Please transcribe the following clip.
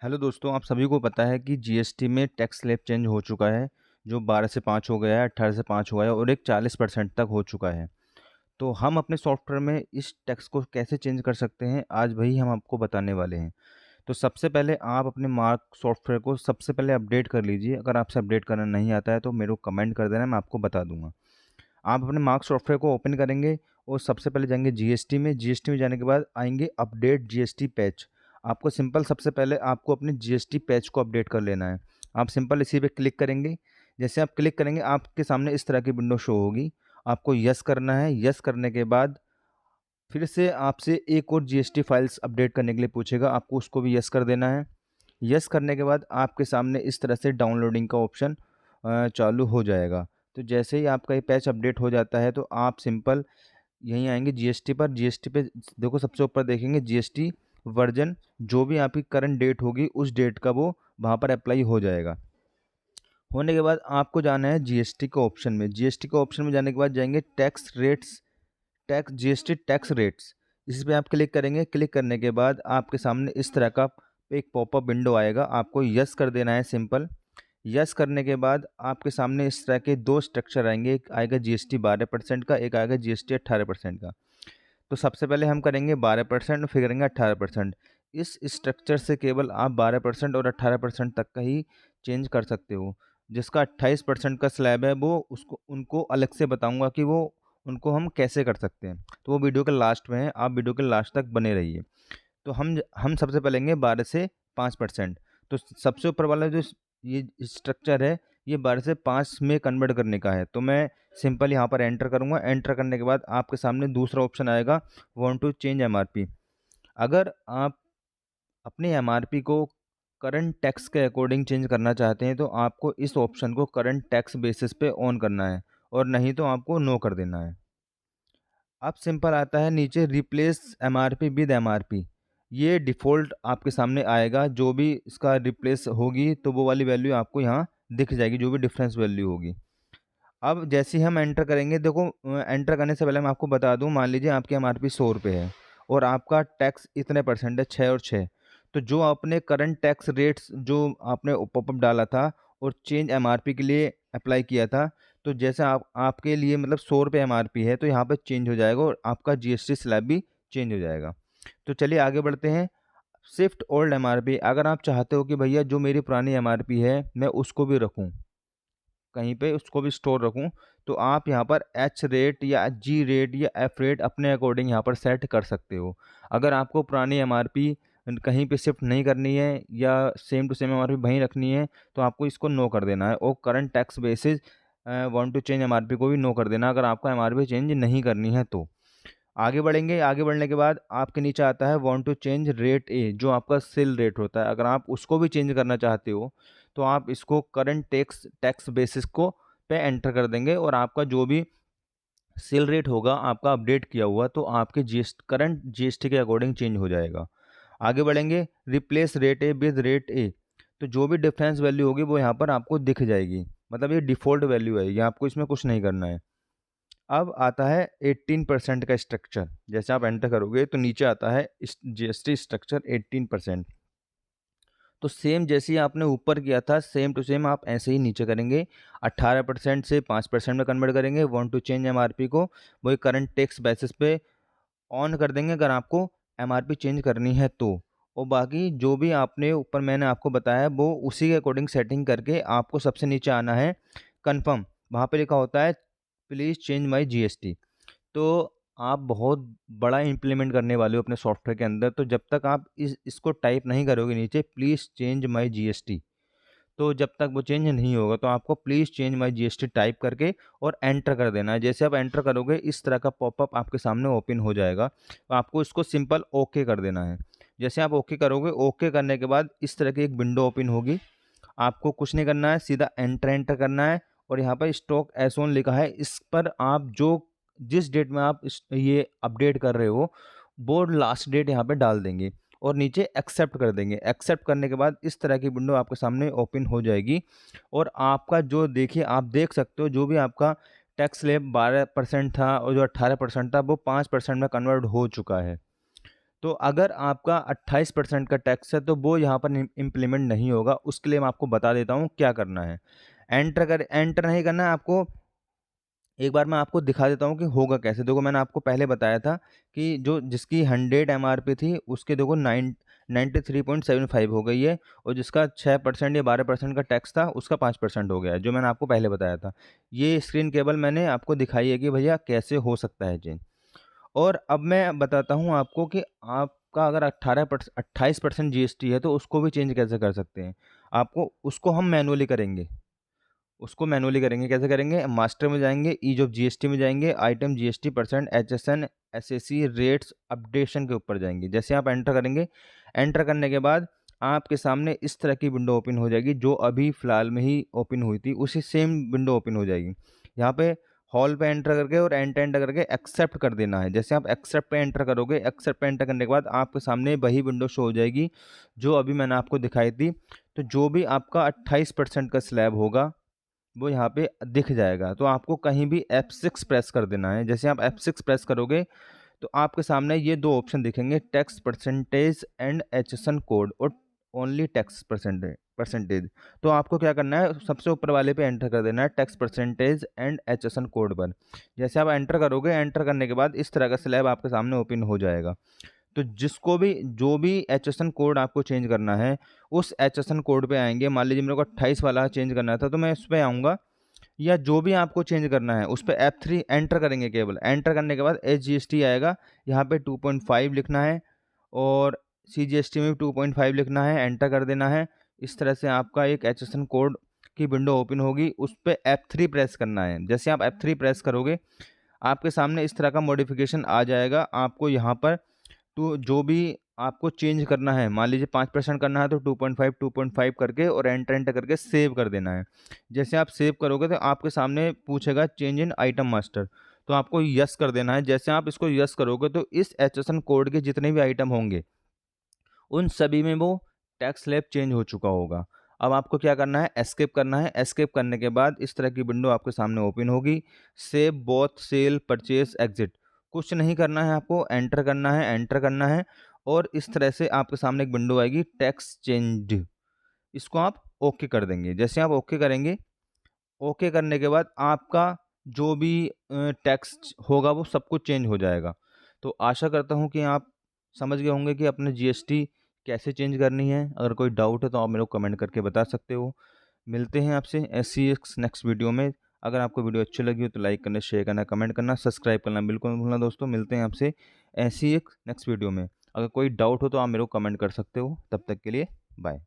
Hello दोस्तों, आप सभी को पता है कि जीएसटी में टैक्स स्लैब चेंज हो चुका है। जो 12 से 5 हो गया है, 18 से 5 हुआ है और एक 40% तक हो चुका है। तो हम अपने सॉफ्टवेयर में इस टैक्स को कैसे चेंज कर सकते हैं, आज वही हम आपको बताने वाले हैं। तो सबसे पहले आप अपने मार्क सॉफ्टवेयर को सबसे पहले अपडेट कर लीजिए। अगर आपसे अपडेट करना नहीं आता है तो मेरे को कमेंट कर देना, मैं आपको बता दूंगा। आप अपने मार्क सॉफ्टवेयर को ओपन करेंगे और सबसे पहले जाएंगे जीएसटी में जाने के बाद आएंगे अपडेट जीएसटी पैच। आपको सिंपल सबसे पहले आपको अपने जीएसटी पैच को अपडेट कर लेना है। आप सिंपल इसी पे क्लिक करेंगे। जैसे आप क्लिक करेंगे आपके सामने इस तरह की विंडो शो होगी। आपको यस करना है। यस करने के बाद फिर से आपसे एक और जीएसटी फाइल्स अपडेट करने के लिए पूछेगा, आपको उसको भी यस कर देना है। यस करने के बाद आपके सामने इस तरह से डाउनलोडिंग का ऑप्शन चालू हो जाएगा। तो जैसे ही आपका ये पैच अपडेट हो जाता है तो आप सिंपल यहीं आएंगे जीएसटी पर। जीएसटी पे देखो, सबसे ऊपर देखेंगे जीएसटी वर्जन। जो भी आपकी करंट डेट होगी उस डेट का वो वहाँ पर अप्लाई हो जाएगा। होने के बाद आपको जाना है जीएसटी के ऑप्शन में। जीएसटी के ऑप्शन में जाने के बाद जाएंगे tax rates, tax GST tax rates. इस पर आप क्लिक करेंगे। क्लिक करने के बाद आपके सामने इस तरह का एक पॉपअप विंडो आएगा। आपको यस कर देना है सिंपल। यस करने के बाद आपके सामने इस तरह के दो स्ट्रक्चर आएंगे, एक आएगा जीएसटी 12% का, एक आएगा जीएसटी 18% का। तो सबसे पहले हम करेंगे 12% और फिर करेंगे 18%। इस स्ट्रक्चर से केवल आप 12% और 18% तक का ही चेंज कर सकते हो। जिसका 28% का स्लैब है वो उसको उनको अलग से बताऊंगा कि वो उनको हम कैसे कर सकते हैं। तो वो वीडियो के लास्ट में है, आप वीडियो के लास्ट तक बने रहिए। तो हम सबसे पहले लेंगे 12 से 5%। तो सबसे ऊपर वाला जो ये स्ट्रक्चर है, ये 12 से 5 में कन्वर्ट करने का है। तो मैं सिंपल यहाँ पर एंटर करूँगा। एंटर करने के बाद आपके सामने दूसरा ऑप्शन आएगा, वांट टू चेंज एमआरपी। अगर आप अपने एमआरपी को करंट टैक्स के अकॉर्डिंग चेंज करना चाहते हैं तो आपको इस ऑप्शन को करंट टैक्स बेसिस पे ऑन करना है, और नहीं तो आपको नो कर देना है। अब सिंपल आता है नीचे रिप्लेस एमआरपी विद एमआरपी। ये डिफ़ॉल्ट आपके सामने आएगा। जो भी इसका रिप्लेस होगी तो वो वाली वैल्यू आपको यहाँ दिख जाएगी, जो भी डिफरेंस वैल्यू होगी। अब जैसे ही हम एंटर करेंगे, देखो एंटर करने से पहले मैं आपको बता दूं, मान लीजिए आपकी एमआरपी 100 रुपये है और आपका टैक्स इतने परसेंट है, 6 और 6। तो जो आपने करंट टैक्स रेट्स जो आपने पॉपअप डाला था और चेंज एमआरपी के लिए अप्लाई किया था, तो जैसे आपके लिए मतलब 100 रुपये एमआरपी है तो यहाँ पर चेंज हो जाएगा और आपका जीएसटी स्लैब भी चेंज हो जाएगा। तो चलिए आगे बढ़ते हैं। Shift old MRP. अगर आप चाहते हो कि भैया जो मेरी पुरानी एमआरपी है मैं उसको भी रखूं, कहीं पे उसको भी स्टोर रखूं, तो आप यहाँ पर एच रेट या जी रेट या एफ रेट अपने अकॉर्डिंग यहाँ पर सेट कर सकते हो। अगर आपको पुरानी एमआरपी कहीं पे शिफ्ट नहीं करनी है या सेम टू सेम एमआरपी वहीं रखनी है तो आपको इसको नो कर देना है, और current tax basis want to change MRP को भी नो कर देना अगर आपको एमआरपी चेंज नहीं करनी है तो। आगे बढ़ेंगे। आगे बढ़ने के बाद आपके नीचे आता है want to change rate A, जो आपका सेल रेट होता है। अगर आप उसको भी चेंज करना चाहते हो तो आप इसको करंट टैक्स टैक्स बेसिस को पे एंटर कर देंगे और आपका जो भी सेल रेट होगा आपका अपडेट किया हुआ तो आपके जीएसटी करंट जीएसटी के अकॉर्डिंग चेंज हो जाएगा। आगे बढ़ेंगे। Replace rate A with rate A. तो जो भी डिफरेंस वैल्यू होगी वो यहाँ पर आपको दिख जाएगी, मतलब ये डिफ़ॉल्ट वैल्यू है, ये आपको इसमें कुछ नहीं करना है। अब आता है 18% का स्ट्रक्चर। जैसे आप एंटर करोगे तो नीचे आता है जीएसटी स्ट्रक्चर 18%। तो सेम जैसे ही आपने ऊपर किया था सेम टू सेम आप ऐसे ही नीचे करेंगे। 18% से 5% में कन्वर्ट करेंगे। वांट टू चेंज एमआरपी को वही करंट टैक्स बेसिस पे ऑन कर देंगे अगर आपको एमआरपी चेंज करनी है तो। और बाकी जो भी आपने ऊपर मैंने आपको बताया वो उसी के अकॉर्डिंग सेटिंग करके आपको सबसे नीचे आना है कंफर्म। वहाँ पे लिखा होता है प्लीज़ चेंज माय जीएसटी। तो आप बहुत बड़ा इम्प्लीमेंट करने वाले हो अपने सॉफ्टवेयर के अंदर, तो जब तक आप इसको टाइप नहीं करोगे नीचे प्लीज़ चेंज माय जीएसटी, तो जब तक वो चेंज नहीं होगा तो आपको please change my GST type करके और एंटर कर देना है। जैसे आप एंटर करोगे इस तरह का पॉपअप आपके सामने ओपन हो जाएगा, तो आपको इसको सिंपल ओके कर देना है। जैसे आप ओके करोगे, ओके करने के बाद इस तरह की एक विंडो ओपन होगी। आपको कुछ नहीं करना है, सीधा एंटर एंटर करना है और यहाँ पर स्टॉक एज ऑन लिखा है, इस पर आप जो जिस डेट में आप ये अपडेट कर रहे हो वो लास्ट डेट यहाँ पे डाल देंगे और नीचे एक्सेप्ट कर देंगे। एक्सेप्ट करने के बाद इस तरह की विंडो आपके सामने ओपन हो जाएगी और आपका जो देखिए आप देख सकते हो जो भी आपका टैक्स स्लैब 12% था और जो 18% था वो 5% में कन्वर्ट हो चुका है। तो अगर आपका 28% का टैक्स है तो वो यहाँ पर इम्प्लीमेंट नहीं होगा। उसके लिए मैं आपको बता देता हूँ क्या करना है। एंटर नहीं करना है आपको। एक बार मैं आपको दिखा देता हूँ कि होगा कैसे। देखो मैंने आपको पहले बताया था कि जो जिसकी 100 एमआरपी थी उसके देखो 93.75 हो गई है, और जिसका 6% या 12% का टैक्स था उसका 5% हो गया है, जो मैंने आपको पहले बताया था। ये स्क्रीन केबल मैंने आपको दिखाई है कि भैया कैसे हो सकता है चेंज। और अब मैं बताता हूँ आपको कि आपका अगर 28% जीएसटी है तो उसको भी चेंज कैसे कर सकते हैं। आपको उसको हम मैनुअली करेंगे। कैसे करेंगे? मास्टर में जाएंगे, ईज ऑफ जीएसटी में जाएंगे, item GST percent HSN SSC rates updation के ऊपर जाएंगे। जैसे आप एंटर करेंगे, एंटर करने के बाद आपके सामने इस तरह की विंडो ओपन हो जाएगी जो अभी फ़िलहाल में ही ओपन हुई थी, उसी सेम विंडो ओपन हो जाएगी। यहाँ पे हॉल पे एंटर करके और एंटर करके एक्सेप्ट कर देना है। जैसे आप एक्सेप्ट पे एंटर करोगे, एक्सेप्ट पे एंटर करने के बाद आपके सामने वही विंडो शो हो जाएगी जो अभी मैंने आपको दिखाई थी। तो जो भी आपका 28% का स्लैब होगा वो यहाँ पे दिख जाएगा। तो आपको कहीं भी F6 प्रेस कर देना है। जैसे आप F6 प्रेस करोगे तो आपके सामने ये दो ऑप्शन दिखेंगे, tax percentage and HSN code, और ओनली टैक्स परसेंटेज। तो आपको क्या करना है, सबसे ऊपर वाले पे एंटर कर देना है tax percentage and HSN code पर। जैसे आप एंटर करोगे, एंटर करने के बाद इस तरह का स्लैब आपके सामने ओपन हो जाएगा। तो जिसको भी जो भी एचएसएन कोड आपको चेंज करना है उस एचएसएन कोड पे आएंगे। मान लीजिए मेरे को 28 वाला चेंज करना था तो मैं उस पर आऊँगा, या जो भी आपको चेंज करना है उस पर F3 एंटर करेंगे। केवल एंटर करने के बाद HGST आएगा, यहाँ पे 2.5 लिखना है, और CGST में भी 2.5 लिखना है, एंटर कर देना है। इस तरह से आपका एक एचएसएन कोड की विंडो ओपन होगी, उस पर F3 प्रेस करना है। जैसे आप F3 प्रेस करोगे आपके सामने इस तरह का मॉडिफिकेशन आ जाएगा। आपको यहाँ पर तो जो भी आपको चेंज करना है, मान लीजिए 5% करना है तो 2.5 करके और एंटर करके सेव कर देना है। जैसे आप सेव करोगे तो आपके सामने पूछेगा चेंज इन आइटम मास्टर, तो आपको यस कर देना है। जैसे आप इसको यस करोगे तो इस एचएसएन कोड के जितने भी आइटम होंगे उन सभी में वो टैक्स स्लैब चेंज हो चुका होगा। अब आपको क्या करना है, एस्केप करना है। एस्केप करने के बाद इस तरह की विंडो आपके सामने ओपन होगी। Save both cell purchase exit, कुछ नहीं करना है, आपको एंटर करना है, एंटर करना है, और इस तरह से आपके सामने एक विंडो आएगी टैक्स चेंज। इसको आप ओके कर देंगे। जैसे आप ओके करेंगे, ओके करने के बाद आपका जो भी टैक्स होगा वो सब कुछ चेंज हो जाएगा। तो आशा करता हूँ कि आप समझ गए होंगे कि अपने जीएसटी कैसे चेंज करनी है। अगर कोई डाउट है तो आप मेरे को कमेंट करके बता सकते हो। मिलते हैं आपसे ऐसी एक नेक्स्ट वीडियो में। अगर आपको वीडियो अच्छी लगी हो तो लाइक करना, शेयर करना, कमेंट करना, सब्सक्राइब करना बिल्कुल मत भूलना दोस्तों। मिलते हैं आपसे ऐसी एक नेक्स्ट वीडियो में। अगर कोई डाउट हो तो आप मेरे को कमेंट कर सकते हो। तब तक के लिए बाय।